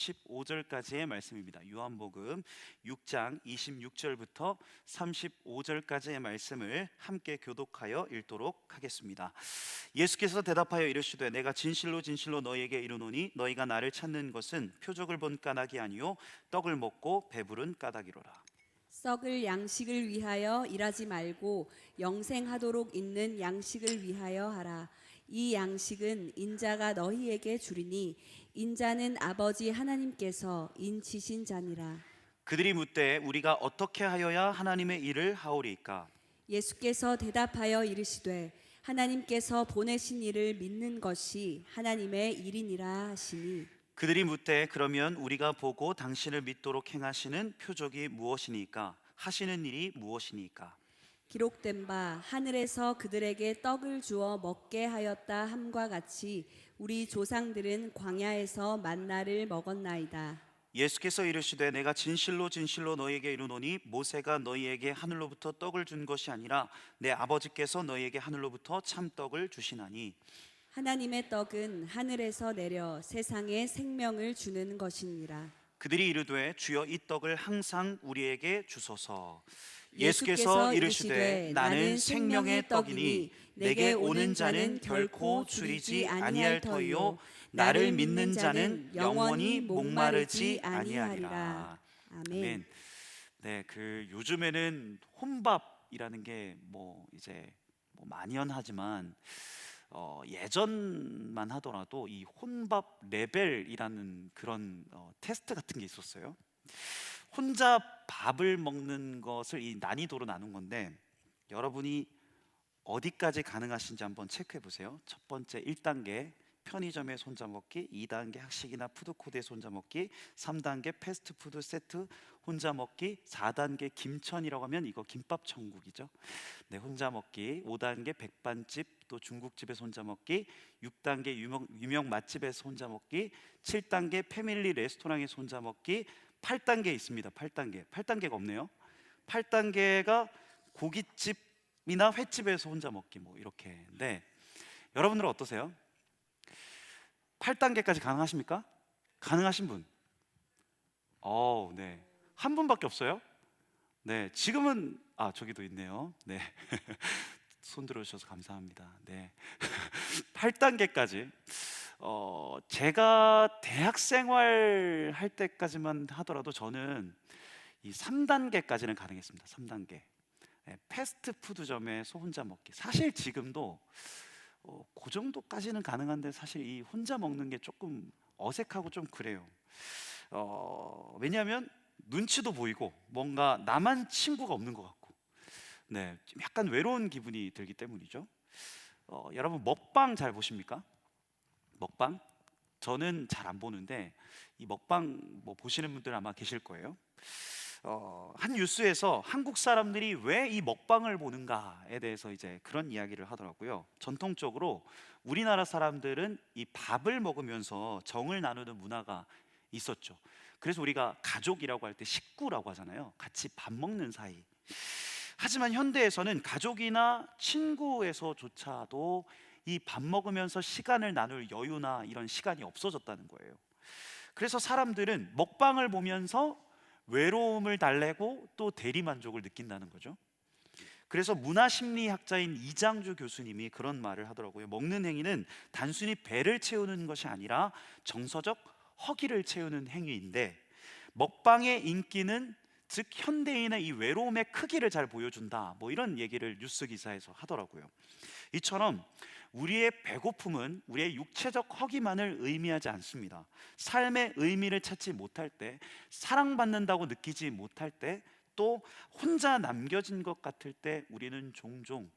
35절까지의 말씀입니다. 요한복음 6장 26절부터 35절까지의 말씀을 함께 교독하여 읽도록 하겠습니다. 예수께서 대답하여 이르시되 내가 진실로 진실로 너희에게 이르노니 너희가 나를 찾는 것은 표적을 본 까닭이 아니요 떡을 먹고 배부른 까닭이로라. 썩을 양식을 위하여 일하지 말고 영생하도록 있는 양식을 위하여 하라. 이 양식은 인자가 너희에게 주리니 인자는 아버지 하나님께서 인치신 자니라. 그들이 묻되 우리가 어떻게 하여야 하나님의 일을 하오리까? 예수께서 대답하여 이르시되 하나님께서 보내신 이를 믿는 것이 하나님의 일이니라 하시니. 그들이 묻되 그러면 우리가 보고 당신을 믿도록 행하시는 표적이 무엇이니까? 하시는 일이 무엇이니까? 기록된 바 하늘에서 그들에게 떡을 주어 먹게 하였다 함과 같이 우리 조상들은 광야에서 만나를 먹었나이다. 예수께서 이르시되 내가 진실로 진실로 너희에게 이르노니 모세가 너희에게 하늘로부터 떡을 준 것이 아니라 내 아버지께서 너희에게 하늘로부터 참떡을 주시나니. 하나님의 떡은 하늘에서 내려 세상에 생명을 주는 것이니라. 그들이 이르되 주여 이 떡을 항상 우리에게 주소서. 예수께서 예수께서 이르시되 나는 생명의 떡이니 내게 오는 자는 결코 줄이지 아니할 터이요 나를 믿는 자는 영원히 목마르지 아니하리라. 아멘. 네, 요즘에는 혼밥이라는 게 이제 만연하지만 예전만 하더라도 이 혼밥 레벨이라는 그런 테스트 같은 게 있었어요. 혼자 밥을 먹는 것을 이 난이도로 나눈 건데 여러분이 어디까지 가능하신지 한번 체크해 보세요. 첫 번째 1단계 편의점에서 혼자 먹기, 2단계 학식이나 푸드코드에서 혼자 먹기, 3단계 패스트푸드 세트 혼자 먹기, 4단계 김천이라고 하면 이거 김밥 천국이죠. 네, 혼자 먹기, 5단계 백반집 또 중국집에서 혼자 먹기, 6단계 유명 맛집에서 혼자 먹기, 7단계 패밀리 레스토랑에서 혼자 먹기, 8단계 있습니다. 8단계가 없네요. 8단계가 고깃집이나 횟집에서 혼자 먹기 이렇게. 네, 여러분들은 어떠세요? 8단계까지 가능하십니까? 가능하신 분? 네, 한 분밖에 없어요. 네, 지금은 저기도 있네요. 네, 손 들어주셔서 감사합니다. 네, 8단계까지. 제가 대학 생활 할 때까지만 하더라도 저는 이 3단계까지는 가능했습니다. 3단계. 네, 패스트푸드점에서 혼자 먹기. 사실 지금도 그 정도까지는 가능한데 사실 이 혼자 먹는 게 조금 어색하고 좀 그래요. 왜냐하면 눈치도 보이고 뭔가 나만 친구가 없는 것 같고, 네, 좀 약간 외로운 기분이 들기 때문이죠. 여러분 먹방 잘 보십니까? 먹방? 저는 잘 안 보는데 이 먹방 보시는 분들 아마 계실 거예요. 한 뉴스에서 한국 사람들이 왜 이 먹방을 보는가에 대해서 이제 그런 이야기를 하더라고요. 전통적으로 우리나라 사람들은 이 밥을 먹으면서 정을 나누는 문화가 있었죠. 그래서 우리가 가족이라고 할 때 식구라고 하잖아요. 같이 밥 먹는 사이. 하지만 현대에서는 가족이나 친구에서조차도 이 밥 먹으면서 시간을 나눌 여유나 이런 시간이 없어졌다는 거예요. 그래서 사람들은 먹방을 보면서 외로움을 달래고 또 대리만족을 느낀다는 거죠. 그래서 문화심리학자인 이장주 교수님이 그런 말을 하더라고요. 먹는 행위는 단순히 배를 채우는 것이 아니라 정서적 허기를 채우는 행위인데 먹방의 인기는 즉 현대인의 이 외로움의 크기를 잘 보여준다, 이런 얘기를 뉴스 기사에서 하더라고요. 이처럼 우리의 배고픔은 우리의 육체적 허기만을 의미하지 않습니다. 삶의 의미를 찾지 못할 때, 사랑받는다고 느끼지 못할 때, 또 혼자 남겨진 것 같을 때 우리는 종종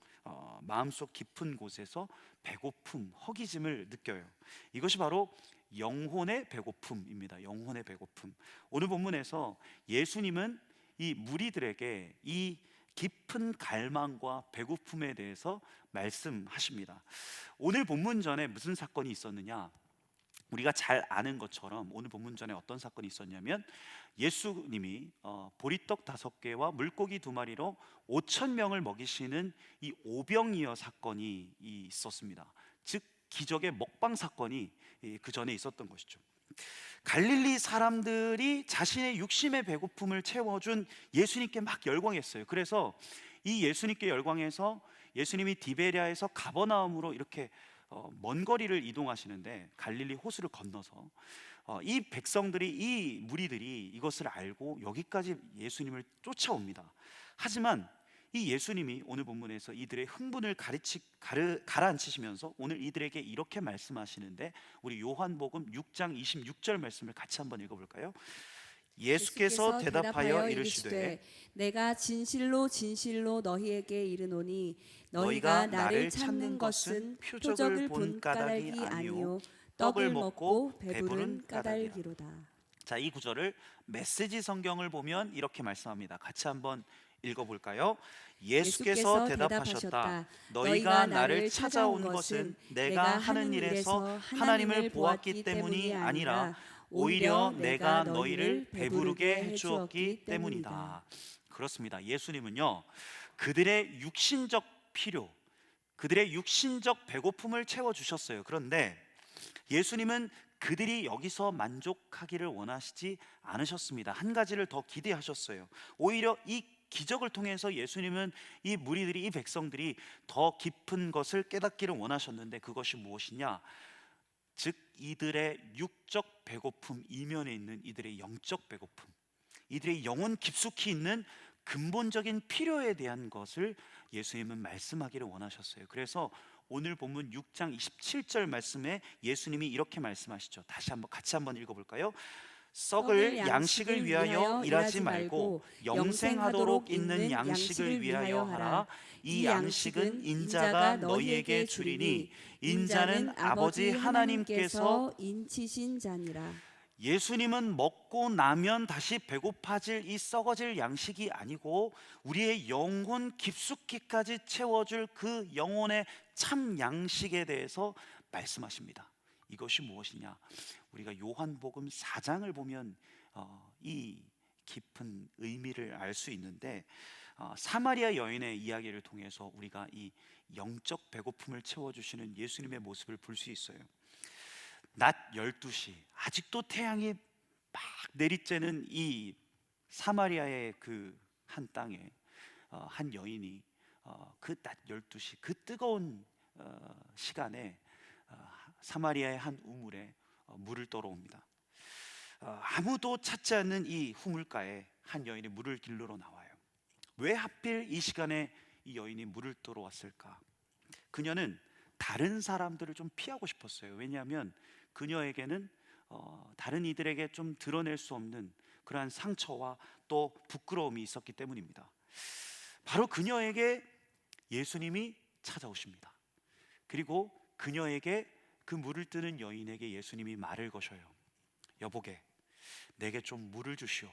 마음속 깊은 곳에서 배고픔, 허기짐을 느껴요. 이것이 바로 영혼의 배고픔입니다. 영혼의 배고픔. 오늘 본문에서 예수님은 이 무리들에게 이 깊은 갈망과 배고픔에 대해서 말씀하십니다. 오늘 본문 전에 무슨 사건이 있었느냐? 우리가 잘 아는 것처럼 오늘 본문 전에 어떤 사건이 있었냐면 예수님이 보리떡 5개와 물고기 2마리로 5,000명을 먹이시는 이 오병이어 사건이 있었습니다. 즉 기적의 먹방 사건이 그 전에 있었던 것이죠. 갈릴리 사람들이 자신의 육신의 배고픔을 채워준 예수님께 막 열광했어요. 그래서 이 예수님께 열광해서 예수님이 디베랴에서 가버나움으로 이렇게 먼 거리를 이동하시는데, 갈릴리 호수를 건너서 이 백성들이, 이 무리들이 이것을 알고 여기까지 예수님을 쫓아옵니다. 하지만 이 예수님이 오늘 본문에서 이들의 흥분을 가라앉히시면서 오늘 이들에게 이렇게 말씀하시는데, 우리 요한복음 6장 26절 말씀을 같이 한번 읽어볼까요? 예수께서 대답하여 이르시되 내가 진실로 진실로 너희에게 이르노니 너희가 나를 찾는 것은 표적을 본 까닭이 아니요 떡을 먹고 배부른 까닭이로다. 자, 이 구절을 메시지 성경을 보면 이렇게 말씀합니다. 같이 한번 읽어볼까요? 예수께서 대답하셨다. 너희가 나를 찾아온 것은 내가 하는 일에서 하나님을 보았기 때문이 아니라 오히려 내가 너희를 배부르게 해주었기 때문이다. 그렇습니다. 예수님은요, 그들의 육신적 필요, 그들의 육신적 배고픔을 채워주셨어요. 그런데 예수님은 그들이 여기서 만족하기를 원하시지 않으셨습니다. 한 가지를 더 기대하셨어요. 오히려 이 기적을 통해서 예수님은 이 무리들이, 이 백성들이 더 깊은 것을 깨닫기를 원하셨는데, 그것이 무엇이냐? 즉 이들의 육적 배고픔 이면에 있는 이들의 영적 배고픔, 이들의 영혼 깊숙이 있는 근본적인 필요에 대한 것을 예수님은 말씀하기를 원하셨어요. 그래서 오늘 본문 6장 27절 말씀에 예수님이 이렇게 말씀하시죠. 다시 한번 같이 한번 읽어볼까요? 썩을 양식을 위하여 일하지 말고 영생하도록 있는 양식을 위하여 하라. 이 양식은 인자가 너희에게 주리니 인자는 아버지 하나님께서 인치신 자니라. 예수님은 먹고 나면 다시 배고파질 이 썩어질 양식이 아니고 우리의 영혼 깊숙이까지 채워줄 그 영혼의 참 양식에 대해서 말씀하십니다. 이것이 무엇이냐? 우리가 요한복음 4장을 보면 이 깊은 의미를 알 수 있는데, 사마리아 여인의 이야기를 통해서 우리가 이 영적 배고픔을 채워주시는 예수님의 모습을 볼 수 있어요. 낮 12시, 아직도 태양이 막 내리쬐는 이 사마리아의 그 한 땅에 한 여인이 그 낮 12시, 그 뜨거운 시간에 사마리아의 한 우물에 물을 떠러옵니다. 아무도 찾지 않는 이 후물가에 한 여인이 물을 길러러 나와요. 왜 하필 이 시간에 이 여인이 물을 떠러왔을까? 그녀는 다른 사람들을 좀 피하고 싶었어요. 왜냐하면 그녀에게는 다른 이들에게 좀 드러낼 수 없는 그러한 상처와 또 부끄러움이 있었기 때문입니다. 바로 그녀에게 예수님이 찾아오십니다. 그리고 그녀에게, 그 물을 뜨는 여인에게 예수님이 말을 거셔요. 여보게, 내게 좀 물을 주시오.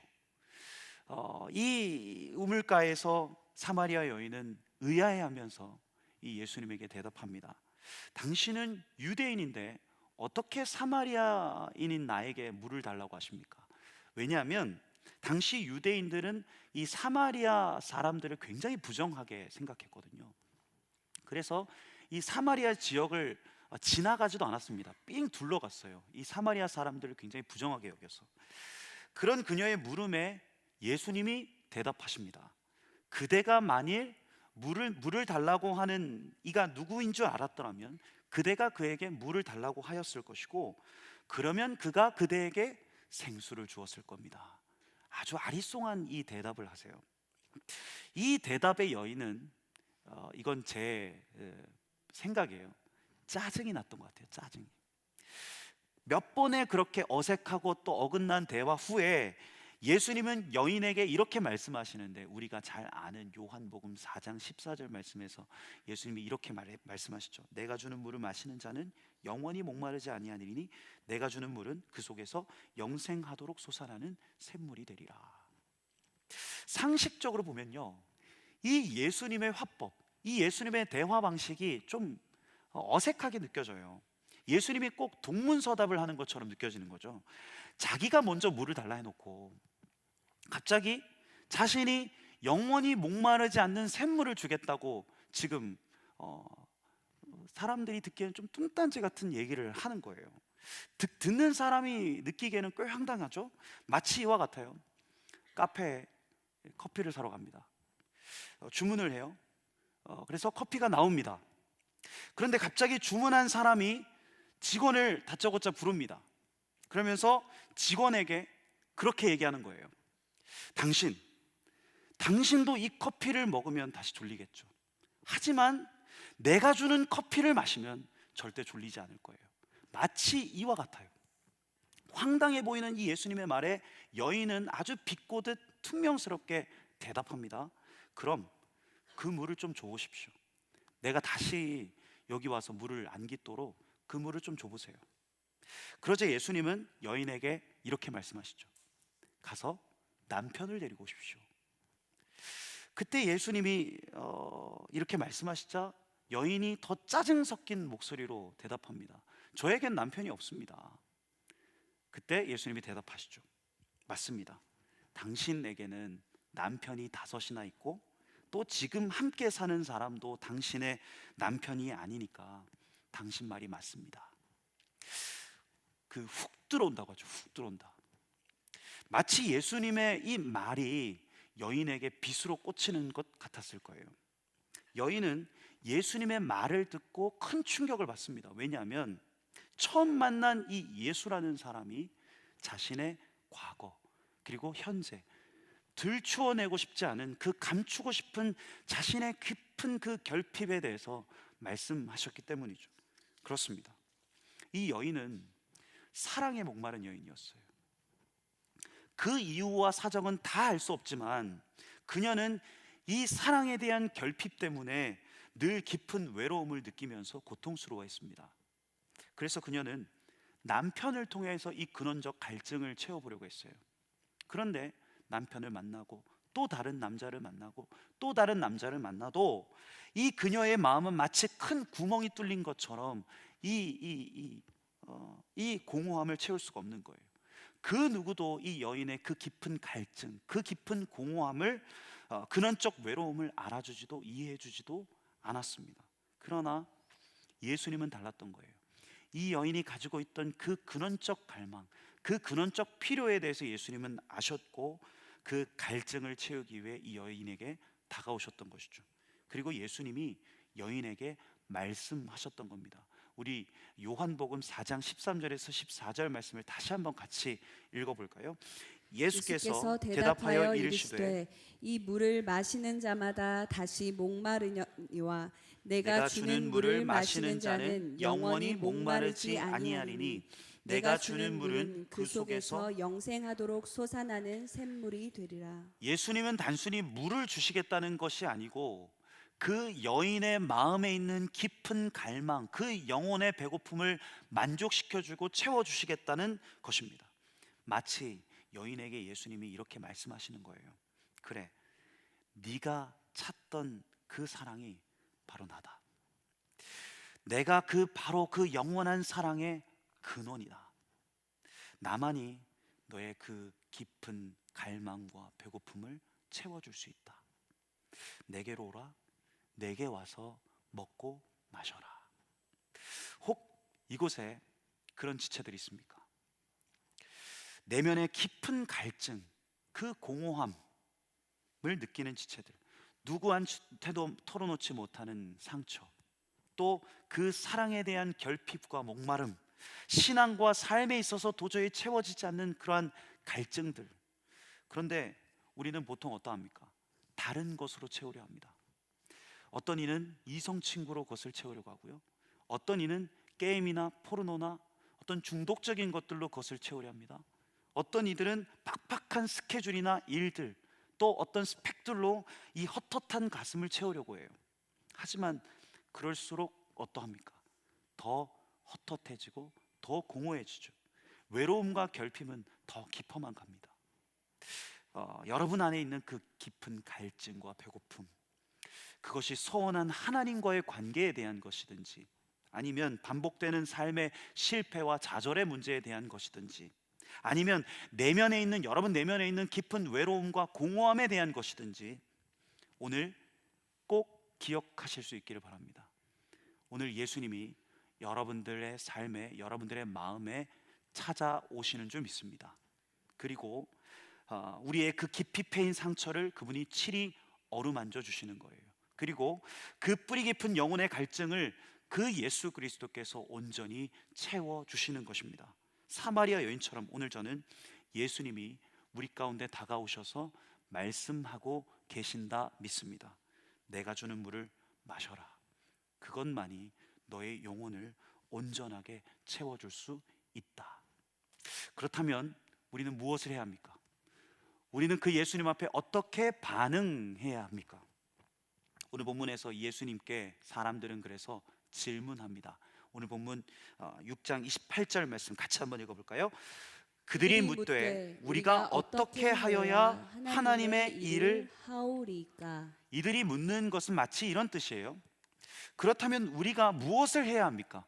이 우물가에서 사마리아 여인은 의아해하면서 이 예수님에게 대답합니다. 당신은 유대인인데 어떻게 사마리아인인 나에게 물을 달라고 하십니까? 왜냐하면 당시 유대인들은 이 사마리아 사람들을 굉장히 부정하게 생각했거든요. 그래서 이 사마리아 지역을 지나가지도 않았습니다. 삥 둘러갔어요. 이 사마리아 사람들을 굉장히 부정하게 여겨서. 그런 그녀의 물음에 예수님이 대답하십니다. 그대가 만일 물을 달라고 하는 이가 누구인 줄 알았더라면 그대가 그에게 물을 달라고 하였을 것이고, 그러면 그가 그대에게 생수를 주었을 겁니다. 아주 아리송한 이 대답을 하세요. 이 대답의 여인은 이건 제 생각이에요. 짜증이 났던 것 같아요. 짜증이. 몇 번의 그렇게 어색하고 또 어긋난 대화 후에 예수님은 여인에게 이렇게 말씀하시는데, 우리가 잘 아는 요한복음 4장 14절 말씀에서 예수님이 이렇게 말씀하시죠. 내가 주는 물을 마시는 자는 영원히 목마르지 아니하리니 내가 주는 물은 그 속에서 영생하도록 솟아나는 샘물이 되리라. 상식적으로 보면요, 이 예수님의 화법, 이 예수님의 대화 방식이 좀 어색하게 느껴져요. 예수님이 꼭 동문서답을 하는 것처럼 느껴지는 거죠. 자기가 먼저 물을 달라 해놓고 갑자기 자신이 영원히 목마르지 않는 샘물을 주겠다고 지금 사람들이 듣기에는 좀 뚱딴지 같은 얘기를 하는 거예요. 듣는 사람이 느끼기에는 꽤 황당하죠. 마치 이와 같아요. 카페에 커피를 사러 갑니다. 주문을 해요. 그래서 커피가 나옵니다. 그런데 갑자기 주문한 사람이 직원을 다짜고짜 부릅니다. 그러면서 직원에게 그렇게 얘기하는 거예요. 당신도 이 커피를 먹으면 다시 졸리겠죠. 하지만 내가 주는 커피를 마시면 절대 졸리지 않을 거예요. 마치 이와 같아요. 황당해 보이는 이 예수님의 말에 여인은 아주 비꼬듯 퉁명스럽게 대답합니다. 그럼 그 물을 좀 줘보십시오. 내가 다시 여기 와서 물을 안 깃도록 그 물을 좀 줘보세요. 그러자 예수님은 여인에게 이렇게 말씀하시죠. 가서 남편을 데리고 오십시오. 그때 예수님이 이렇게 말씀하시자 여인이 더 짜증 섞인 목소리로 대답합니다. 저에겐 남편이 없습니다. 그때 예수님이 대답하시죠. 맞습니다. 당신에게는 남편이 5이나 있고 또 지금 함께 사는 사람도 당신의 남편이 아니니까 당신 말이 맞습니다. 그 훅 들어온다고 하죠. 훅 들어온다. 마치 예수님의 이 말이 여인에게 빗으로 꽂히는 것 같았을 거예요. 여인은 예수님의 말을 듣고 큰 충격을 받습니다. 왜냐하면 처음 만난 이 예수라는 사람이 자신의 과거 그리고 현재 들추어내고 싶지 않은 그 감추고 싶은 자신의 깊은 그 결핍에 대해서 말씀하셨기 때문이죠. 그렇습니다. 이 여인은 사랑에 목마른 여인이었어요. 그 이유와 사정은 다 알 수 없지만 그녀는 이 사랑에 대한 결핍 때문에 늘 깊은 외로움을 느끼면서 고통스러워했습니다. 그래서 그녀는 남편을 통해서 이 근원적 갈증을 채워보려고 했어요. 그런데 남편을 만나고 또 다른 남자를 만나고 또 다른 남자를 만나도 이 그녀의 마음은 마치 큰 구멍이 뚫린 것처럼 이 공허함을 채울 수가 없는 거예요. 그 누구도 이 여인의 그 깊은 갈증, 그 깊은 공허함을, 근원적 외로움을 알아주지도 이해해주지도 않았습니다. 그러나 예수님은 달랐던 거예요. 이 여인이 가지고 있던 그 근원적 갈망, 그 근원적 필요에 대해서 예수님은 아셨고 그 갈증을 채우기 위해 이 여인에게 다가오셨던 것이죠. 그리고 예수님이 여인에게 말씀하셨던 겁니다. 우리 요한복음 4장 13절에서 14절 말씀을 다시 한번 같이 읽어볼까요? 예수께서 대답하여 이르시되 이 물을 마시는 자마다 다시 목마르니와 내가 주는 물을 마시는 자는 영원히 목마르지 아니하리니 내가 주는 물은 그 속에서 영생하도록 솟아나는 샘물이 되리라. 예수님은 단순히 물을 주시겠다는 것이 아니고 그 여인의 마음에 있는 깊은 갈망, 그 영혼의 배고픔을 만족시켜주고 채워주시겠다는 것입니다. 마치 여인에게 예수님이 이렇게 말씀하시는 거예요. 그래, 네가 찾던 그 사랑이 바로 나다. 내가 바로 그 영원한 사랑의 근원이다. 나만이 너의 그 깊은 갈망과 배고픔을 채워줄 수 있다. 내게로 오라. 내게 와서 먹고 마셔라. 혹 이곳에 그런 지체들이 있습니까? 내면의 깊은 갈증, 그 공허함을 느끼는 지체들, 누구한테도 털어놓지 못하는 상처, 또 그 사랑에 대한 결핍과 목마름, 신앙과 삶에 있어서 도저히 채워지지 않는 그러한 갈증들. 그런데 우리는 보통 어떠합니까? 다른 것으로 채우려 합니다. 어떤 이는 이성 친구로 그것을 채우려고 하고요. 어떤 이는 게임이나 포르노나 어떤 중독적인 것들로 그것을 채우려 합니다. 어떤 이들은 빡빡한 스케줄이나 일들, 또 어떤 스펙들로 이 헛헛한 가슴을 채우려고 해요. 하지만 그럴수록 어떠합니까? 더 헛헛해지고 더 공허해지죠. 외로움과 결핍은 더 깊어만 갑니다. 여러분 안에 있는 그 깊은 갈증과 배고픔, 그것이 서원한 하나님과의 관계에 대한 것이든지 아니면 반복되는 삶의 실패와 좌절의 문제에 대한 것이든지 아니면 여러분 내면에 있는 깊은 외로움과 공허함에 대한 것이든지 오늘 꼭 기억하실 수 있기를 바랍니다. 오늘 예수님이 여러분들의 삶에, 여러분들의 마음에 찾아오시는 줄 믿습니다. 그리고 우리의 그 깊이 패인 상처를 그분이 칠이 어루만져 주시는 거예요. 그리고 그 뿌리 깊은 영혼의 갈증을 그 예수 그리스도께서 온전히 채워 주시는 것입니다. 사마리아 여인처럼 오늘 저는 예수님이 우리 가운데 다가오셔서 말씀하고 계신다 믿습니다. 내가 주는 물을 마셔라. 그것만이 너의 영혼을 온전하게 채워줄 수 있다. 그렇다면 우리는 무엇을 해야 합니까? 우리는 그 예수님 앞에 어떻게 반응해야 합니까? 오늘 본문에서 예수님께 사람들은 그래서 질문합니다. 오늘 본문 6장 28절 말씀 같이 한번 읽어볼까요? 그들이 묻되 우리가 어떻게 하여야 하나님의 일을 하오리까? 이들이 묻는 것은 마치 이런 뜻이에요. 그렇다면 우리가 무엇을 해야 합니까?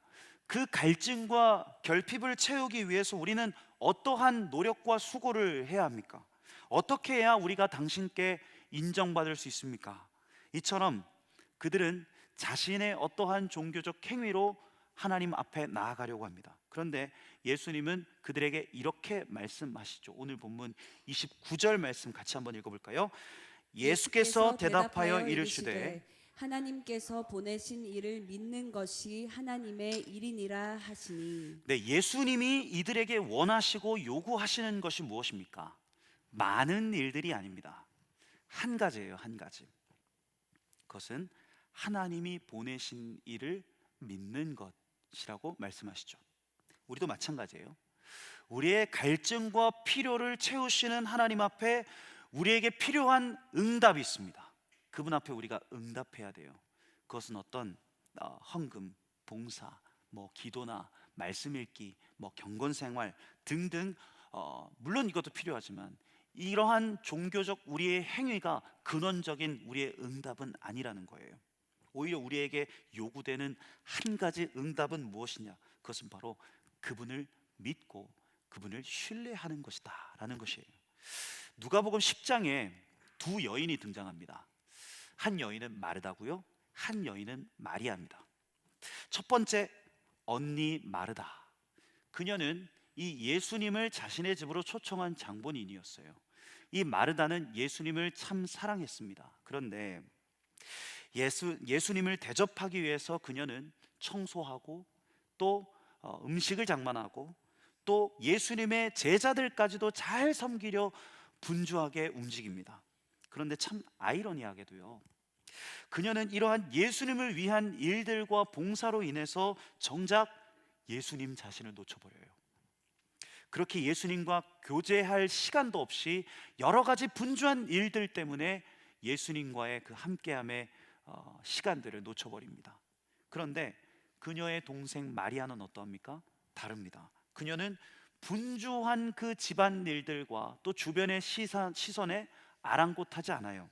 그 갈증과 결핍을 채우기 위해서 우리는 어떠한 노력과 수고를 해야 합니까? 어떻게 해야 우리가 당신께 인정받을 수 있습니까? 이처럼 그들은 자신의 어떠한 종교적 행위로 하나님 앞에 나아가려고 합니다. 그런데 예수님은 그들에게 이렇게 말씀하시죠. 오늘 본문 29절 말씀 같이 한번 읽어볼까요? 예수께서 대답하여 이르시되 하나님께서 보내신 이를 믿는 것이 하나님의 일이니라 하시니. 네, 예수님이 이들에게 원하시고 요구하시는 것이 무엇입니까? 많은 일들이 아닙니다. 한 가지예요, 한 가지. 그것은 하나님이 보내신 이를 믿는 것이라고 말씀하시죠. 우리도 마찬가지예요. 우리의 갈증과 필요를 채우시는 하나님 앞에 우리에게 필요한 응답이 있습니다. 그분 앞에 우리가 응답해야 돼요. 그것은 어떤 헌금, 봉사, 기도나 말씀 읽기, 경건 생활 등등, 물론 이것도 필요하지만 이러한 종교적 우리의 행위가 근원적인 우리의 응답은 아니라는 거예요. 오히려 우리에게 요구되는 한 가지 응답은 무엇이냐? 그것은 바로 그분을 믿고 그분을 신뢰하는 것이다 라는 것이에요. 누가복음 10장에 두 여인이 등장합니다. 한 여인은 마르다고요, 한 여인은 마리아입니다. 첫 번째, 언니 마르다. 그녀는 이 예수님을 자신의 집으로 초청한 장본인이었어요. 이 마르다는 예수님을 참 사랑했습니다. 그런데 예수님을 대접하기 위해서 그녀는 청소하고 또 음식을 장만하고 또 예수님의 제자들까지도 잘 섬기려 분주하게 움직입니다. 그런데 참 아이러니하게도요, 그녀는 이러한 예수님을 위한 일들과 봉사로 인해서 정작 예수님 자신을 놓쳐버려요. 그렇게 예수님과 교제할 시간도 없이 여러 가지 분주한 일들 때문에 예수님과의 그 함께함의 시간들을 놓쳐버립니다. 그런데 그녀의 동생 마리아는 어떠합니까? 다릅니다. 그녀는 분주한 그 집안일들과 또 주변의 시선에 아랑곳하지 않아요.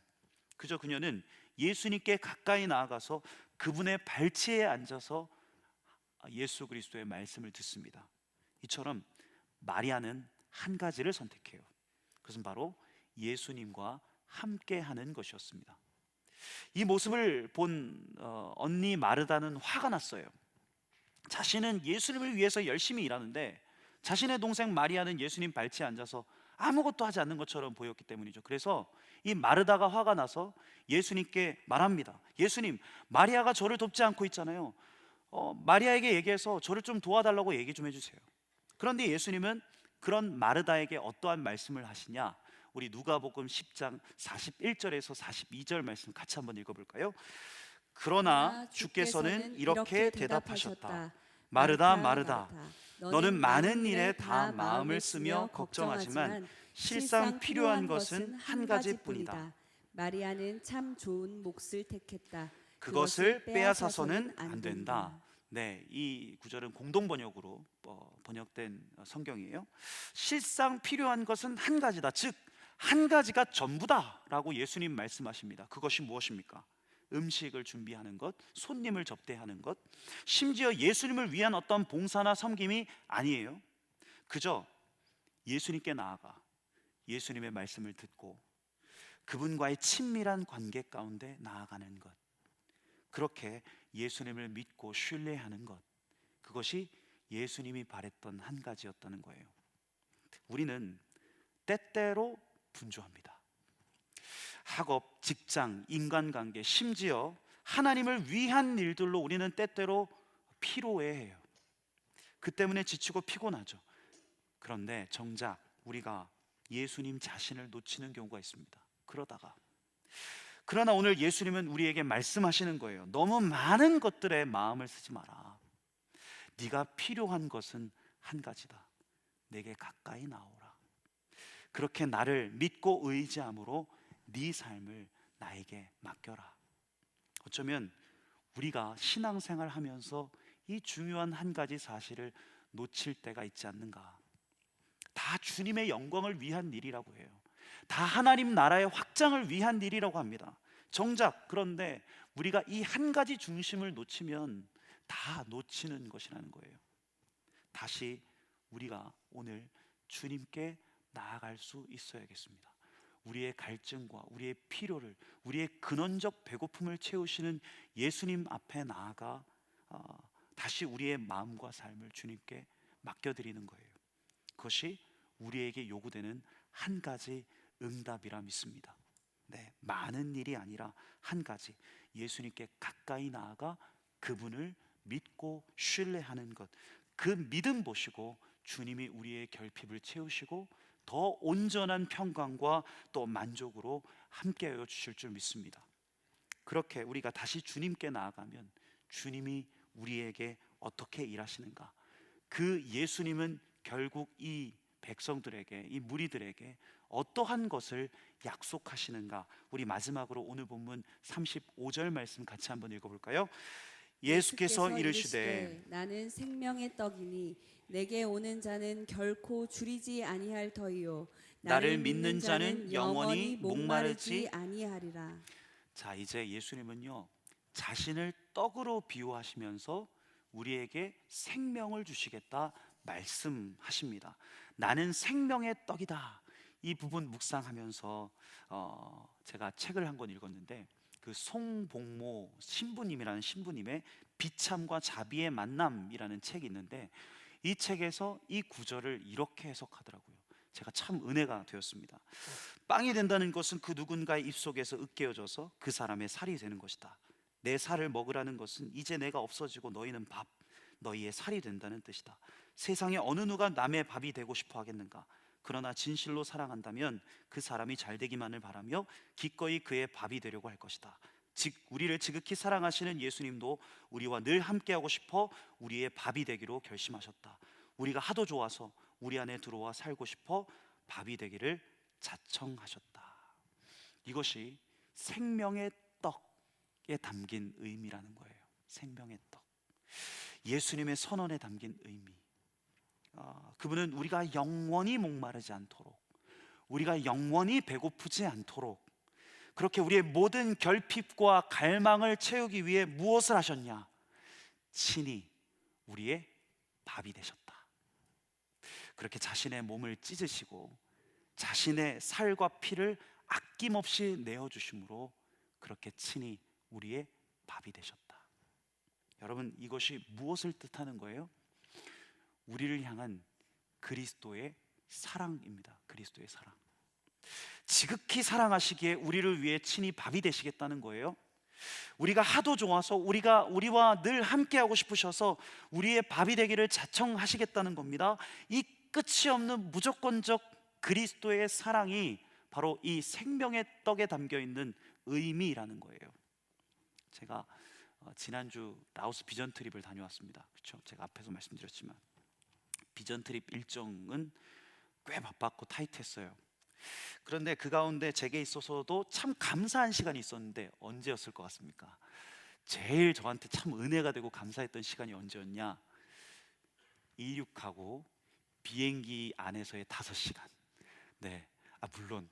그저 그녀는 예수님께 가까이 나아가서 그분의 발치에 앉아서 예수 그리스도의 말씀을 듣습니다. 이처럼 마리아는 한 가지를 선택해요. 그것은 바로 예수님과 함께하는 것이었습니다. 이 모습을 본 언니 마르다는 화가 났어요. 자신은 예수님을 위해서 열심히 일하는데 자신의 동생 마리아는 예수님 발치에 앉아서 아무것도 하지 않는 것처럼 보였기 때문이죠. 그래서 이 마르다가 화가 나서 예수님께 말합니다. 예수님, 마리아가 저를 돕지 않고 있잖아요. 마리아에게 얘기해서 저를 좀 도와달라고 얘기 좀 해주세요. 그런데 예수님은 그런 마르다에게 어떠한 말씀을 하시냐? 우리 누가복음 10장 41절에서 42절 말씀 같이 한번 읽어볼까요? 그러나 주께서는 이렇게 대답하셨다. 마르다, 마르다, 너는 많은 일에 다 마음을 쓰며 걱정하지만 실상 필요한 것은 한 가지뿐이다. 마리아는 참 좋은 몫을 택했다. 그것을 빼앗아서는 안 된다. 네, 이 구절은 공동 번역으로 번역된 성경이에요. 실상 필요한 것은 한 가지다. 즉, 한 가지가 전부다라고 예수님 말씀하십니다. 그것이 무엇입니까? 음식을 준비하는 것, 손님을 접대하는 것, 심지어 예수님을 위한 어떤 봉사나 섬김이 아니에요. 그저 예수님께 나아가 예수님의 말씀을 듣고 그분과의 친밀한 관계 가운데 나아가는 것, 그렇게 예수님을 믿고 신뢰하는 것, 그것이 예수님이 바랬던 한 가지였다는 거예요. 우리는 때때로 분주합니다. 학업, 직장, 인간관계, 심지어 하나님을 위한 일들로 우리는 때때로 피로해해요. 그 때문에 지치고 피곤하죠. 그런데 정작 우리가 예수님 자신을 놓치는 경우가 있습니다. 그러나 오늘 예수님은 우리에게 말씀하시는 거예요. 너무 많은 것들에 마음을 쓰지 마라. 네가 필요한 것은 한 가지다. 내게 가까이 나오라. 그렇게 나를 믿고 의지함으로 네 삶을 나에게 맡겨라. 어쩌면 우리가 신앙생활 하면서 이 중요한 한 가지 사실을 놓칠 때가 있지 않는가. 다 주님의 영광을 위한 일이라고 해요. 다 하나님 나라의 확장을 위한 일이라고 합니다. 정작 그런데 우리가 이 한 가지 중심을 놓치면 다 놓치는 것이라는 거예요. 다시 우리가 오늘 주님께 나아갈 수 있어야겠습니다. 우리의 갈증과 우리의 필요를, 우리의 근원적 배고픔을 채우시는 예수님 앞에 나아가 다시 우리의 마음과 삶을 주님께 맡겨드리는 거예요. 그것이 우리에게 요구되는 한 가지 응답이라 믿습니다. 네, 많은 일이 아니라 한 가지, 예수님께 가까이 나아가 그분을 믿고 신뢰하는 것. 그 믿음 보시고 주님이 우리의 결핍을 채우시고 더 온전한 평강과 또 만족으로 함께하여 주실 줄 믿습니다. 그렇게 우리가 다시 주님께 나아가면 주님이 우리에게 어떻게 일하시는가? 그 예수님은 결국 이 백성들에게, 이 무리들에게 어떠한 것을 약속하시는가? 우리 마지막으로 오늘 본문 35절 말씀 같이 한번 읽어볼까요? 예수께서 이르시되 나는 생명의 떡이니 내게 오는 자는 결코 줄이지 아니할 터이요 나를 믿는 자는 영원히 목마르지 아니하리라. 자, 이제 예수님은요 자신을 떡으로 비유하시면서 우리에게 생명을 주시겠다 말씀하십니다. 나는 생명의 떡이다. 이 부분 묵상하면서 제가 책을 한 권 읽었는데 그 송복모 신부님이라는 신부님의 비참과 자비의 만남이라는 책이 있는데 이 책에서 이 구절을 이렇게 해석하더라고요. 제가 참 은혜가 되었습니다. 빵이 된다는 것은 그 누군가의 입속에서 으깨어져서 그 사람의 살이 되는 것이다. 내 살을 먹으라는 것은 이제 내가 없어지고 너희는 밥, 너희의 살이 된다는 뜻이다. 세상에 어느 누가 남의 밥이 되고 싶어 하겠는가? 그러나 진실로 사랑한다면 그 사람이 잘 되기만을 바라며 기꺼이 그의 밥이 되려고 할 것이다. 즉 우리를 지극히 사랑하시는 예수님도 우리와 늘 함께하고 싶어 우리의 밥이 되기로 결심하셨다. 우리가 하도 좋아서 우리 안에 들어와 살고 싶어 밥이 되기를 자청하셨다. 이것이 생명의 떡에 담긴 의미라는 거예요. 생명의 떡, 예수님의 선언에 담긴 의미. 그분은 우리가 영원히 목마르지 않도록, 우리가 영원히 배고프지 않도록, 그렇게 우리의 모든 결핍과 갈망을 채우기 위해 무엇을 하셨냐? 친히 우리의 밥이 되셨다. 그렇게 자신의 몸을 찢으시고 자신의 살과 피를 아낌없이 내어주심으로 그렇게 친히 우리의 밥이 되셨다. 여러분, 이것이 무엇을 뜻하는 거예요? 우리를 향한 그리스도의 사랑입니다. 그리스도의 사랑. 지극히 사랑하시기에 우리를 위해 친히 밥이 되시겠다는 거예요. 우리가 하도 좋아서 우리와 늘 함께하고 싶으셔서 우리의 밥이 되기를 자청하시겠다는 겁니다. 이 끝이 없는 무조건적 그리스도의 사랑이 바로 이 생명의 떡에 담겨 있는 의미라는 거예요. 제가 지난주 라오스 비전 트립을 다녀왔습니다. 그렇죠? 제가 앞에서 말씀드렸지만 비전 트립 일정은 꽤 바빴고 타이트했어요. 그런데 그 가운데 제게 있어서도 참 감사한 시간이 있었는데 언제였을 것 같습니까? 제일 저한테 참 은혜가 되고 감사했던 시간이 언제였냐? 이륙하고 비행기 안에서의 5시간. 네, 물론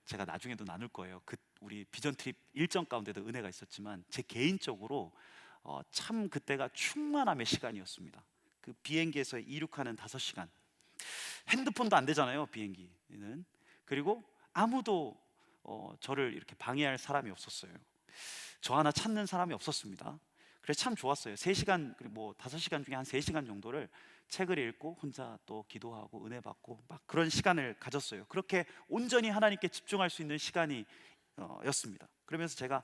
제가 나중에도 나눌 거예요. 우리 비전 트립 일정 가운데도 은혜가 있었지만 제 개인적으로 참 그때가 충만함의 시간이었습니다. 그 비행기에서 이륙하는 5시간. 핸드폰도 안 되잖아요, 비행기는. 그리고 아무도 저를 이렇게 방해할 사람이 없었어요. 저 하나 찾는 사람이 없었습니다. 그래서 참 좋았어요. 3시간, 뭐 5시간 중에 한 3시간 정도를 책을 읽고 혼자 또 기도하고 은혜 받고 막 그런 시간을 가졌어요. 그렇게 온전히 하나님께 집중할 수 있는 시간이 였습니다. 그러면서 제가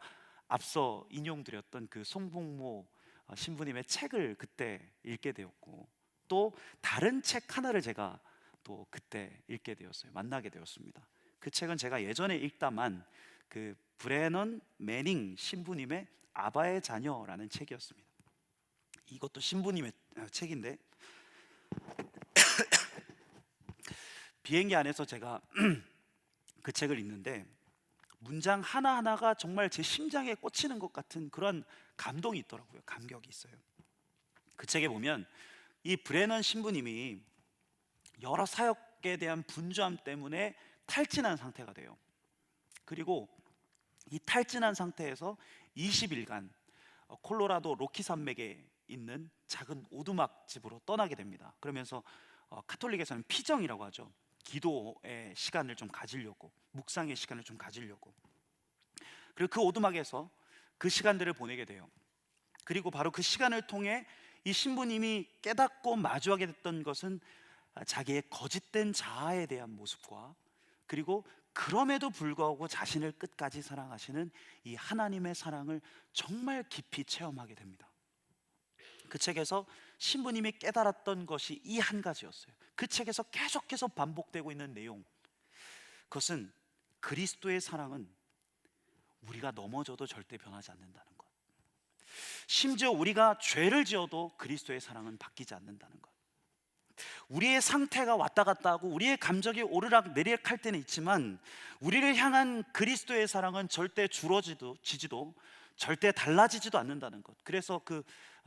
앞서 인용드렸던 그 송복모 신부님의 책을 그때 읽게 되었고, 또 다른 책 하나를 제가 또 그때 읽게 되었어요. 만나게 되었습니다. 그 책은 제가 예전에 읽다만 그 브래넌 매닝 신부님의 아바의 자녀라는 책이었습니다. 이것도 신부님의 책인데, 비행기 안에서 제가 그 책을 읽는데 문장 하나하나가 정말 제 심장에 꽂히는 것 같은 그런 감동이 있더라고요. 감격이 있어요. 그 책에 보면 이 브래넌 신부님이 여러 사역에 대한 분주함 때문에 탈진한 상태가 돼요. 그리고 이 탈진한 상태에서 20일간 콜로라도 로키 산맥에 있는 작은 오두막 집으로 떠나게 됩니다. 그러면서 카톨릭에서는 피정이라고 하죠. 기도의 시간을 좀 가지려고, 묵상의 시간을 좀 가지려고. 그리고 그 오두막에서 그 시간들을 보내게 돼요. 그리고 바로 그 시간을 통해 이 신부님이 깨닫고 마주하게 됐던 것은 자기의 거짓된 자아에 대한 모습과, 그리고 그럼에도 불구하고 자신을 끝까지 사랑하시는 이 하나님의 사랑을 정말 깊이 체험하게 됩니다. 그 책에서 신부님이 깨달았던 것이 이 한 가지였어요. 그 책에서 계속해서 반복되고 있는 내용, 그것은 그리스도의 사랑은 우리가 넘어져도 절대 변하지 않는다는 것, 심지어 우리가 죄를 지어도 그리스도의 사랑은 바뀌지 않는다는 것. 우리의 상태가 왔다 갔다 하고 우리의 감정이 오르락 내리락 할 때는 있지만 우리를 향한 그리스도의 사랑은 절대 지지도 절대 달라지지도 않는다는 것. 그래서 그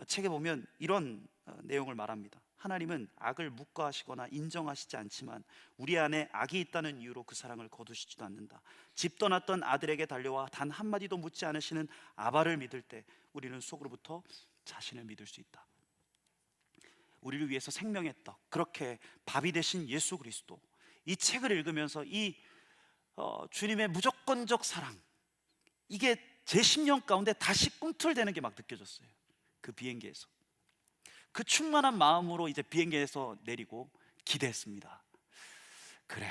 책에 보면 이런 내용을 말합니다. 하나님은 악을 묵과하시거나 인정하시지 않지만 우리 안에 악이 있다는 이유로 그 사랑을 거두시지도 않는다. 집 떠났던 아들에게 달려와 단 한마디도 묻지 않으시는 아바를 믿을 때 우리는 속으로부터 자신을 믿을 수 있다. 우리를 위해서 생명의 떡, 그렇게 밥이 되신 예수 그리스도, 이 책을 읽으면서 이 주님의 무조건적 사랑, 이게 제 심령 가운데 다시 꿈틀대는 게 막 느껴졌어요. 그 비행기에서 그 충만한 마음으로 이제 비행기에서 내리고 기대했습니다. 그래,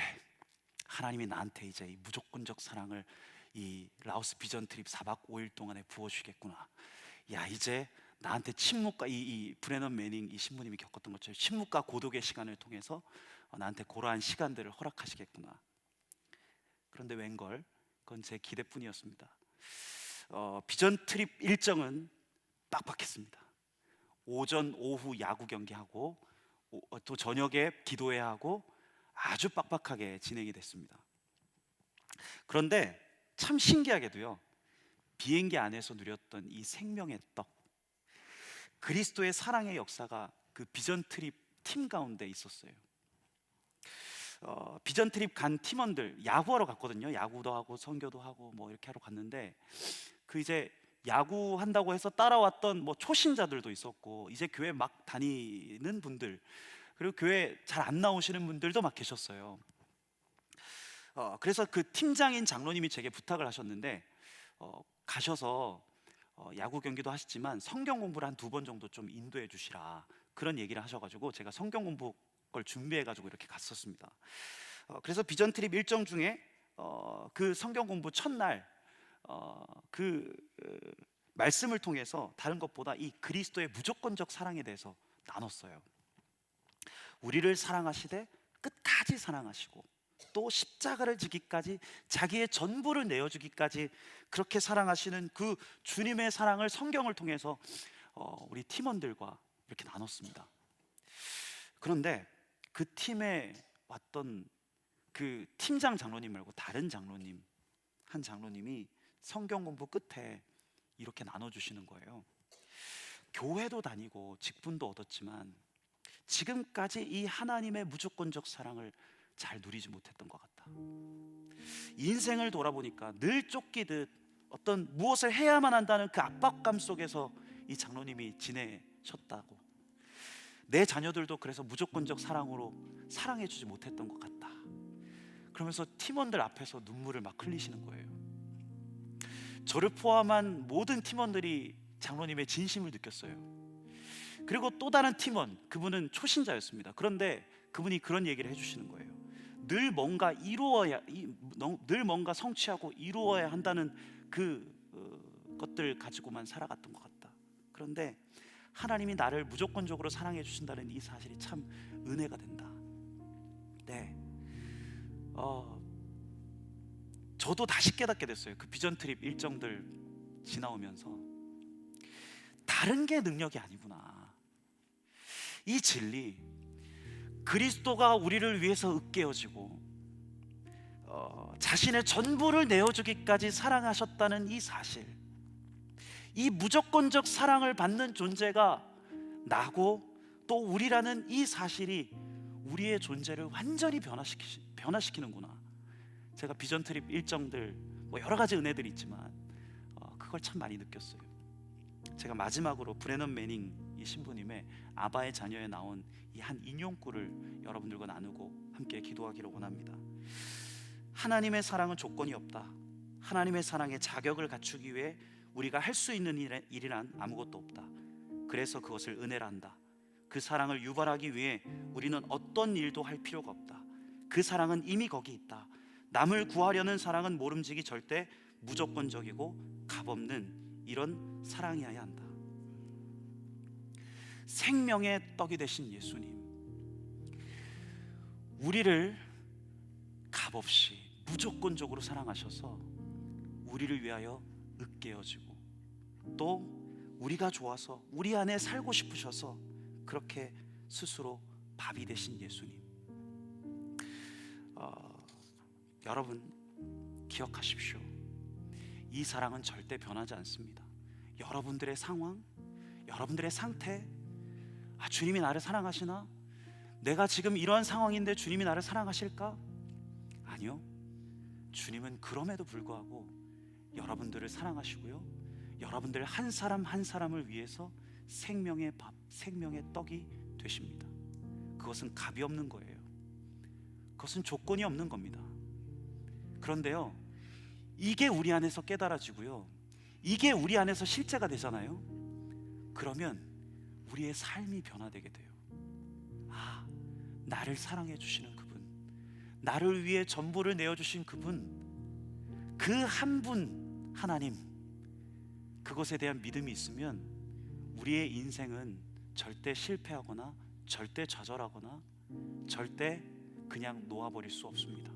하나님이 나한테 이제 이 무조건적 사랑을 이 라오스 비전 트립 4박 5일 동안에 부어주겠구나. 야, 이제 나한테 침묵과 이 브래넌 매닝 이 신부님이 겪었던 것처럼 침묵과 고독의 시간을 통해서 나한테 그러한 시간들을 허락하시겠구나. 그런데 웬걸, 그건 제 기대뿐이었습니다. 비전 트립 일정은 빡빡했습니다. 오전 오후 야구 경기하고 또 저녁에 기도해야 하고 아주 빡빡하게 진행이 됐습니다. 그런데 참 신기하게도요, 비행기 안에서 누렸던 이 생명의 떡, 그리스도의 사랑의 역사가 그 비전 트립 팀 가운데 있었어요. 비전 트립 간 팀원들 야구하러 갔거든요. 야구도 하고 선교도 하고 뭐 이렇게 하러 갔는데, 그 이제 야구 한다고 해서 따라왔던 뭐 초신자들도 있었고 이제 교회 막 다니는 분들, 그리고 교회 잘 안 나오시는 분들도 막 계셨어요. 그래서 그 팀장인 장로님이 제게 부탁을 하셨는데 가셔서 야구 경기도 하시지만 성경 공부를 한 2번 정도 좀 인도해 주시라, 그런 얘기를 하셔가지고 제가 성경 공부 걸 준비해가지고 이렇게 갔었습니다. 그래서 비전 트립 일정 중에 그 성경 공부 첫날 말씀을 통해서 다른 것보다 이 그리스도의 무조건적 사랑에 대해서 나눴어요. 우리를 사랑하시되 끝까지 사랑하시고 또 십자가를 지기까지 자기의 전부를 내어주기까지 그렇게 사랑하시는 그 주님의 사랑을 성경을 통해서 우리 팀원들과 이렇게 나눴습니다. 그런데 그 팀에 왔던 그 팀장 장로님 말고 다른 장로님, 한 장로님이 성경 공부 끝에 이렇게 나눠주시는 거예요. 교회도 다니고 직분도 얻었지만 지금까지 이 하나님의 무조건적 사랑을 잘 누리지 못했던 것 같다. 인생을 돌아보니까 늘 쫓기듯 어떤 무엇을 해야만 한다는 그 압박감 속에서 이 장로님이 지내셨다고, 내 자녀들도 그래서 무조건적 사랑으로 사랑해주지 못했던 것 같다. 그러면서 팀원들 앞에서 눈물을 막 흘리시는 거예요. 저를 포함한 모든 팀원들이 장로님의 진심을 느꼈어요. 그리고 또 다른 팀원, 그분은 초신자였습니다. 그런데 그분이 그런 얘기를 해주시는 거예요. 늘 뭔가 성취하고 이루어야 한다는 것들 가지고만 살아갔던 것 같다. 그런데 하나님이 나를 무조건적으로 사랑해 주신다는 이 사실이 참 은혜가 된다. 네, 저도 다시 깨닫게 됐어요. 그 비전 트립 일정들 지나오면서 다른 게 능력이 아니구나. 이 진리, 그리스도가 우리를 위해서 으깨어지고 자신의 전부를 내어주기까지 사랑하셨다는 이 사실, 이 무조건적 사랑을 받는 존재가 나고 또 우리라는 이 사실이 우리의 존재를 완전히 변화시키는구나. 제가 비전 트립 일정들 여러 가지 은혜들이 있지만 그걸 참 많이 느꼈어요. 제가 마지막으로 브레넌 매닝 이 신부님의 아바의 자녀에 나온 이 한 인용구를 여러분들과 나누고 함께 기도하기를 원합니다. 하나님의 사랑은 조건이 없다. 하나님의 사랑에 자격을 갖추기 위해 우리가 할 수 있는 일이란 아무것도 없다. 그래서 그것을 은혜라 한다. 그 사랑을 유발하기 위해 우리는 어떤 일도 할 필요가 없다. 그 사랑은 이미 거기 있다. 남을 구하려는 사랑은 모름지기 절대 무조건적이고 값없는 이런 사랑이어야 한다. 생명의 떡이 되신 예수님, 우리를 값없이 무조건적으로 사랑하셔서 우리를 위하여 으깨어지고 또 우리가 좋아서 우리 안에 살고 싶으셔서 그렇게 스스로 밥이 되신 예수님, 여러분 기억하십시오. 이 사랑은 절대 변하지 않습니다. 여러분들의 상황, 여러분들의 상태, 주님이 나를 사랑하시나? 내가 지금 이런 상황인데 주님이 나를 사랑하실까? 아니요. 주님은 그럼에도 불구하고 여러분들을 사랑하시고요, 여러분들 한 사람 한 사람을 위해서 생명의 밥, 생명의 떡이 되십니다. 그것은 값이 없는 거예요. 그것은 조건이 없는 겁니다. 그런데요, 이게 우리 안에서 깨달아지고요, 이게 우리 안에서 실제가 되잖아요. 그러면 우리의 삶이 변화되게 돼요. 나를 사랑해 주시는 그분, 나를 위해 전부를 내어주신 그분, 그 한 분 하나님, 그것에 대한 믿음이 있으면 우리의 인생은 절대 실패하거나 절대 좌절하거나 절대 그냥 놓아버릴 수 없습니다.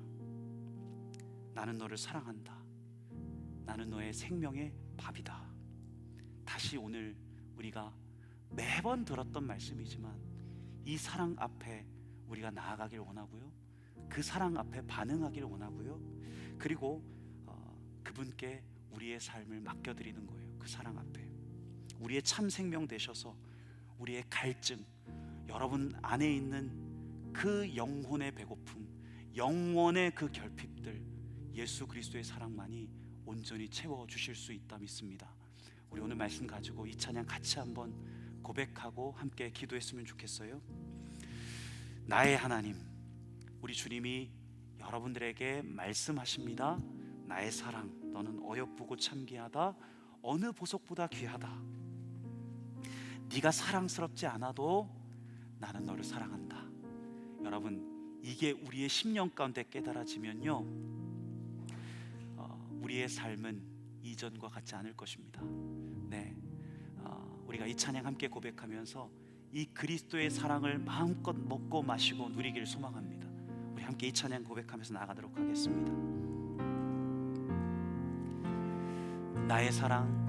나는 너를 사랑한다. 나는 너의 생명의 밥이다. 다시 오늘 우리가 매번 들었던 말씀이지만 이 사랑 앞에 우리가 나아가길 원하고요, 그 사랑 앞에 반응하길 원하고요, 그리고 그분께 우리의 삶을 맡겨드리는 거예요. 그 사랑 앞에 우리의 참 생명 되셔서 우리의 갈증, 여러분 안에 있는 그 영혼의 배고픔, 영원의 그 결핍들, 예수 그리스도의 사랑만이 온전히 채워주실 수 있다 믿습니다. 우리 오늘 말씀 가지고 이 찬양 같이 한번 고백하고 함께 기도했으면 좋겠어요. 나의 하나님, 우리 주님이 여러분들에게 말씀하십니다. 나의 사랑, 너는 어여쁘고 참귀하다. 어느 보석보다 귀하다. 네가 사랑스럽지 않아도 나는 너를 사랑한다. 여러분, 이게 우리의 심령 가운데 깨달아지면요, 우리의 삶은 이전과 같지 않을 것입니다. 네, 우리가 이 찬양 함께 고백하면서 이 그리스도의 사랑을 마음껏 먹고 마시고 누리기를 소망합니다. 우리 함께 이 찬양 고백하면서 나아가도록 하겠습니다. 나의 사랑,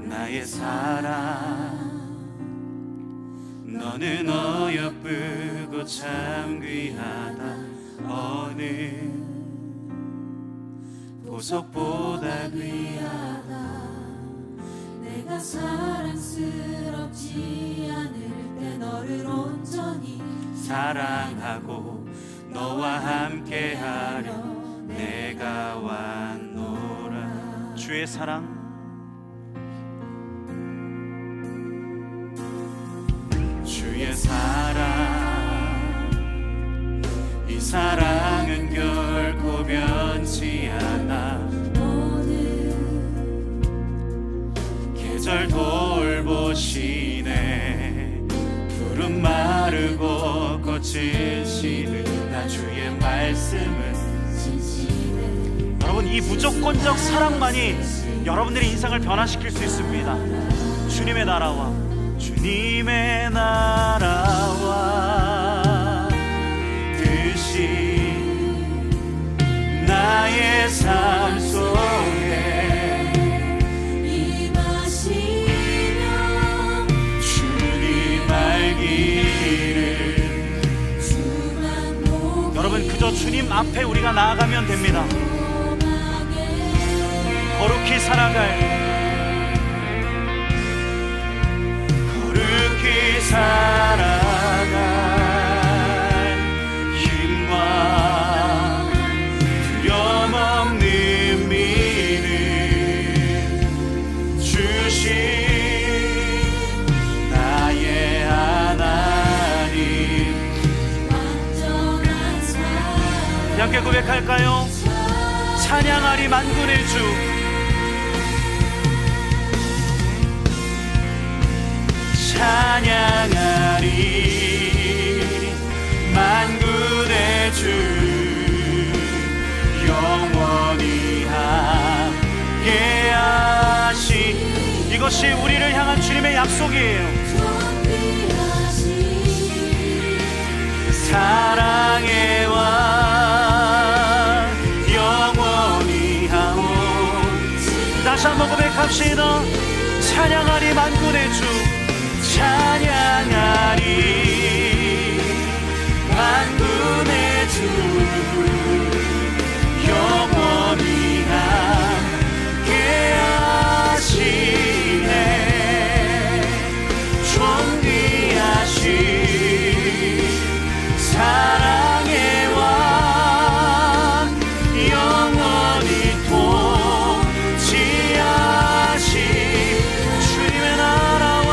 나의 사랑, 너는 어여쁘고 참 귀하다. 어느 보석보다 귀하다. 내가 사랑스럽지 않을 때 너를 온전히 사랑하고 너와 함께하려 내가 왔노라. 주의 사랑, 주의 사랑, 이 사랑은 결코 변치 않아. 진실은 주의 말씀은 여러분, 이 무조건적 사랑만이 여러분들의 인생을 변화시킬 수 있습니다. 주님의 나라와 뜻이 나의 삶 속에 임하시며 주님 알기를. 여러분, 그저 주님 앞에 우리가 나아가면 됩니다. 거룩히 살아갈 힘과 두려움 없는 믿음 주신 나의 하나님. 함께 고백할까요? 찬양하리 만군의 주, 찬양하리 만군의 주, 영원히 함께하시. 이것이 우리를 향한 주님의 약속이에요. 사랑의 왕 영원히 하오. 다시 한번 고백합시다. 찬양하리 만군의 주, 찬양하리 만군의 주, 영원히 함께하시네. 존귀하신 사랑의 왕 영원히 통치하신 주님의 나라와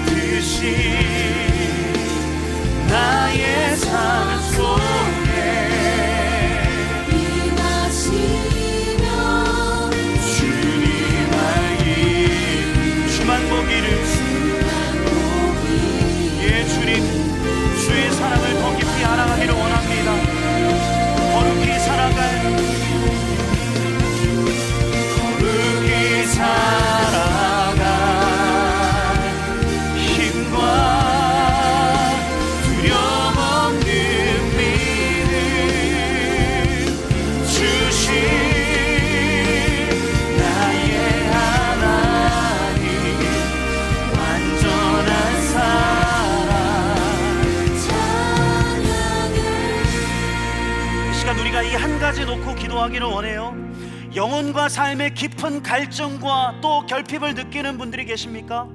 뜻이 나의 삶 속에 임하시며 주님 알기. 주만 보기를. 예, 주님, 주의 사랑을 더 깊이 알아가기를 원합니다. 거룩히 살아갈 힘과 두려움 없는 믿음 주신 나의 하나님, 완전한 사랑. 이 시간 우리가 이 한 가지 놓고 기도하기를 원해요. 영혼과 삶의 깊은 갈증과 또 결핍을 느끼는 분들이 계십니까?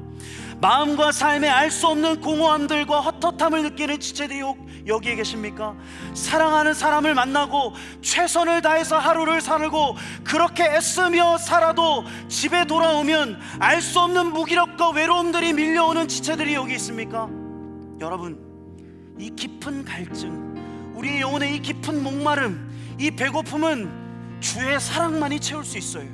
마음과 삶의 알 수 없는 공허함들과 헛헛함을 느끼는 지체들이 여기에 계십니까? 사랑하는 사람을 만나고 최선을 다해서 하루를 살고 그렇게 애쓰며 살아도 집에 돌아오면 알 수 없는 무기력과 외로움들이 밀려오는 지체들이 여기 있습니까? 여러분, 이 깊은 갈증, 우리의 영혼의 이 깊은 목마름, 이 배고픔은 주의 사랑만이 채울 수 있어요.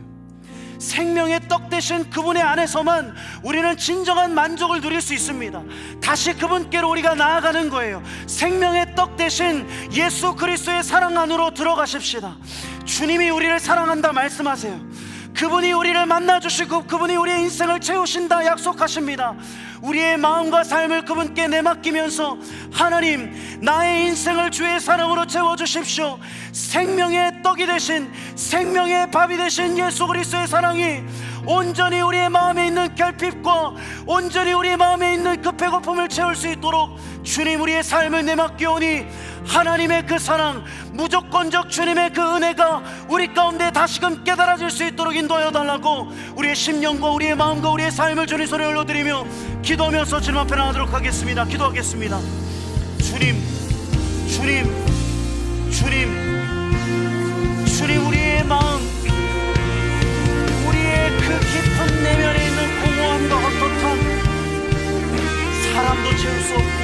생명의 떡 되신 그분의 안에서만 우리는 진정한 만족을 누릴 수 있습니다. 다시 그분께로 우리가 나아가는 거예요. 생명의 떡 되신 예수 그리스도의 사랑 안으로 들어가십시다. 주님이 우리를 사랑한다 말씀하세요. 그분이 우리를 만나주시고 그분이 우리의 인생을 채우신다 약속하십니다. 우리의 마음과 삶을 그분께 내맡기면서 하나님, 나의 인생을 주의 사랑으로 채워주십시오. 생명의 떡이 되신, 생명의 밥이 되신 예수 그리스도의 사랑이 온전히 우리의 마음에 있는 결핍과 온전히 우리의 마음에 있는 그 배고픔을 채울 수 있도록 주님, 우리의 삶을 내맡기오니 하나님의 그 사랑, 무조건적 주님의 그 은혜가 우리 가운데 다시금 깨달아질 수 있도록 인도하여 달라고 우리의 심령과 우리의 마음과 우리의 삶을 주님 손에 올려드리며 기도하면서 주님 앞에 나가도록 하겠습니다. 기도하겠습니다. 주님, 주님, 주님, 주님, 우리의 마음, 우리의 그 깊은 내면에 있는 공허함과 헛헛함, 사람도 채울 수 없고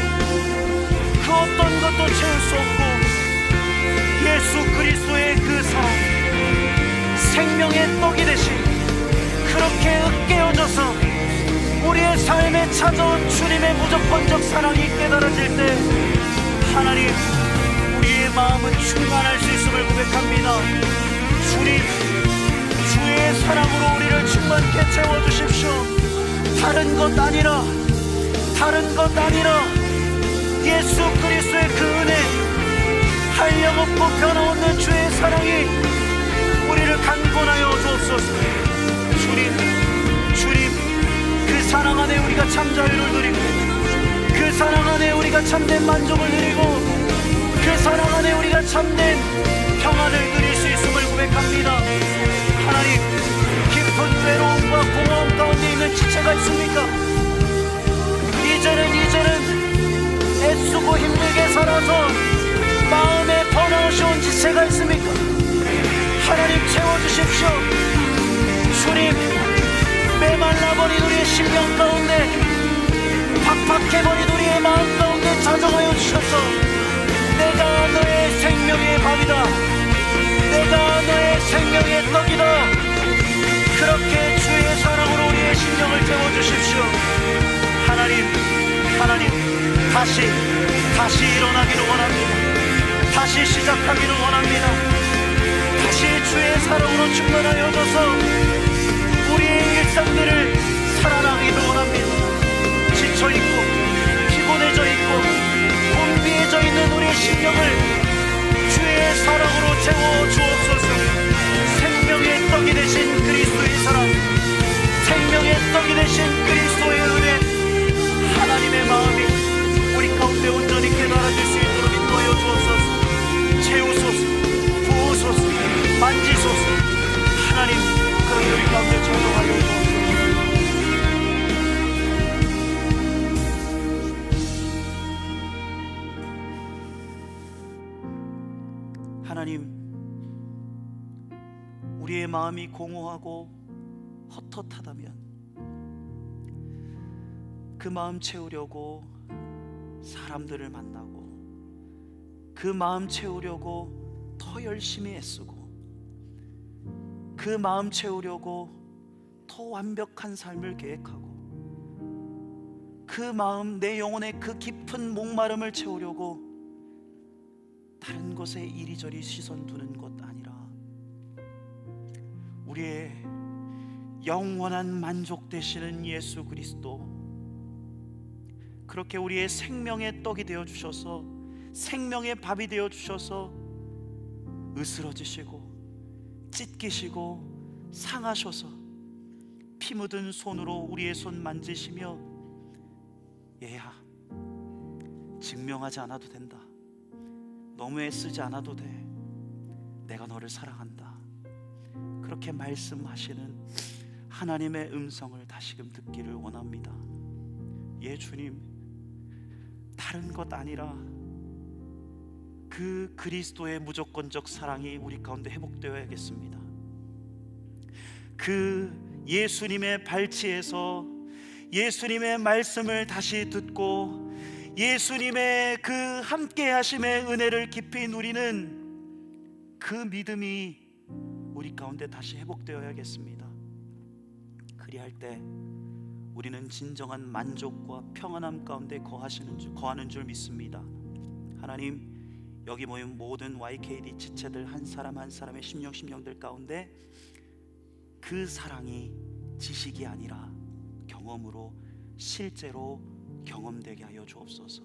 그 어떤 것도 채울 수 없고 예수 그리스도의 그 사랑, 생명의 떡이 되신, 그렇게 으깨어져서 우리의 삶에 찾아온 주님의 무조건적 사랑이 깨달아질 때 하나님, 우리의 마음은 충만할 수 있음을 고백합니다. 주님, 주의 사랑으로 우리를 충만케 채워주십시오. 다른 것 아니라 예수 그리스도의 그 은혜, 한량없고 변함없는 주의 사랑이 우리를 강권하여 주옵소서. 주님, 그 사랑 안에 우리가 참 자유를 누리고, 그 사랑 안에 우리가 참된 만족을 누리고, 그 사랑 안에 우리가 참된 평안을 누릴 수 있음을 고백합니다. 하나님, 깊은 외로움과 공허함 가운데 있는 지체가 있습니까? 이제는 애쓰고 힘들게 살아서 마음에 번아웃이 온 지체가 있습니까? 하나님, 채워주십시오. 주님, 메말라버린 우리의 심령 가운데, 팍팍해버린 우리의 마음 가운데 자정하여 주셔서 내가 너의 생명의 밥이다, 내가 너의 생명의 떡이다, 그렇게 주의 사랑으로 우리의 심령을 채워주십시오. 하나님, 다시 일어나기를 원합니다. 다시 시작하기를 원합니다. 다시 주의 사랑으로 충만하여 줘서 우리의 일상들을 살아나기를 원합니다. 지쳐있고 피곤해져 있고 곤비해져 있는 우리의 심령을 주의 사랑으로 채워 주옵소서. 생명의 떡이 되신 그리스도의 사랑, 생명의 떡이 되신 그리스도의 은혜, 하나님의 마음이 우리 가운데 온전히 깨달아질 수 있도록 인도하여 주옵소서. 채우소서, 부으소서, 만지소서. 하나님, 그렇게 우리 가운데 전동하여 주옵소서. 하나님, 우리의 마음이 공허하고 헛헛하다면 그 마음 채우려고 사람들을 만나고, 그 마음 채우려고 더 열심히 애쓰고, 그 마음 채우려고 더 완벽한 삶을 계획하고, 그 마음, 내 영혼의 그 깊은 목마름을 채우려고 다른 것에 이리저리 시선 두는 것 아니라 우리의 영원한 만족 되시는 예수 그리스도, 그렇게 우리의 생명의 떡이 되어 주셔서, 생명의 밥이 되어 주셔서 으스러지시고 찢기시고 상하셔서 피 묻은 손으로 우리의 손 만지시며, 얘야, 증명하지 않아도 된다, 너무 애쓰지 않아도 돼, 내가 너를 사랑한다, 그렇게 말씀하시는 하나님의 음성을 다시금 듣기를 원합니다. 예, 주님, 다른 것 아니라 그 그리스도의 무조건적 사랑이 우리 가운데 회복되어야겠습니다. 그 예수님의 발치에서 예수님의 말씀을 다시 듣고 예수님의 그 함께 하심의 은혜를 깊이 누리는 그 믿음이 우리 가운데 다시 회복되어야겠습니다. 그리할 때 우리는 진정한 만족과 평안함 가운데 거하는 줄 믿습니다. 하나님, 여기 모인 모든 YKD 지체들 한 사람 한 사람의 심령들 가운데 그 사랑이 지식이 아니라 경험으로 실제로 경험되게 하여 주옵소서.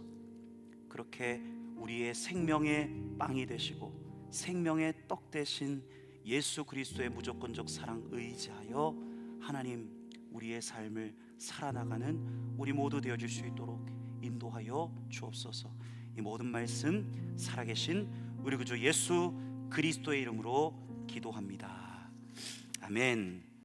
그렇게 우리의 생명의 빵이 되시고 생명의 떡 되신 예수 그리스도의 무조건적 사랑 의지하여 하나님, 우리의 삶을 살아나가는 우리 모두 되어줄 수 있도록 인도하여 주옵소서. 이 모든 말씀 살아계신 우리 구주 예수 그리스도의 이름으로 기도합니다. 아멘.